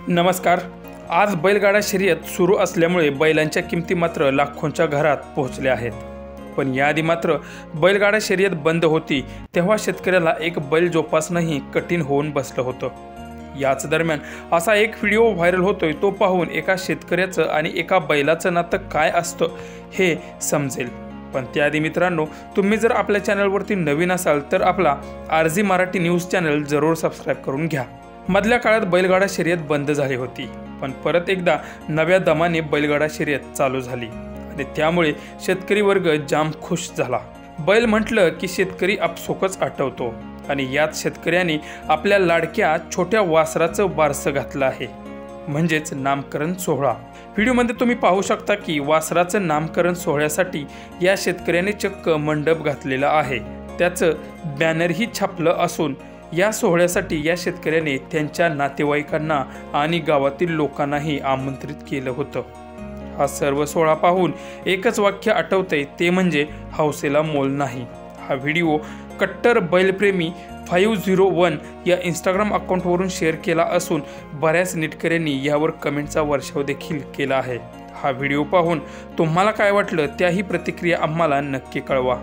नमस्कार। आज बैलगाडा शर्यत सुरू असल्यामुळे बैलांच्या किमती मात्र लाखोंच्या घरात पोहोचल्या आहेत। पण याआधी मात्र बैलगाडा शर्यत बंद होती तेव्हा शेतकऱ्याला एक बैल जोपासणंही कठीण होऊन बसलं होतं। याच दरम्यान असा एक व्हिडिओ व्हायरल होतोय, तो पाहून एका शेतकऱ्याचं आणि एका बैलाचं नातं काय असतं हे समजेल। पण त्याआधी मित्रांनो, तुम्ही जर आपल्या चॅनलवरती नवीन असाल तर आपला आरजी मराठी न्यूज चॅनल जरूर सबस्क्राईब करून घ्या। मधल्या काळात बैलगाडा शर्यत बंद झाली होती, पण परत एकदा नव्या दमाने बैलगाडा शर्यत चालू झाली आणि त्यामुळे शेतकरी वर्ग जाम खुश झाला। बैल म्हटलं की शेतकरी आपसोकच आठवतो आणि यात शेतकऱ्यांनी आपल्या लाडक्या छोट्या वासराचं बारसं घातलं आहे, म्हणजेच नामकरण सोहळा। व्हिडिओमध्ये तुम्ही पाहू शकता की वासराचं नामकरण सोहळ्यासाठी या शेतकऱ्याने चक्क मंडप घातलेला आहे, त्याचं बॅनरही छापलं असून या सोहळ्यासाठी या शेतकऱ्याने त्यांच्या नातेवाईकांना आणि गावातील लोकांनाही आमंत्रित केलं होतं। हा सर्व सोहळा पाहून एकच वाक्य आठवतंय, ते म्हणजे हौसेला मोल नाही। हा व्हिडिओ कट्टर बैलप्रेमी 501 या इंस्टाग्राम अकाउंटवरून शेअर केला असून बऱ्याच नेटकऱ्यांनी यावर कमेंटचा वर्षाव देखील केला आहे। हा व्हिडिओ पाहून तुम्हाला काय वाटलं त्याही प्रतिक्रिया आम्हाला नक्की कळवा।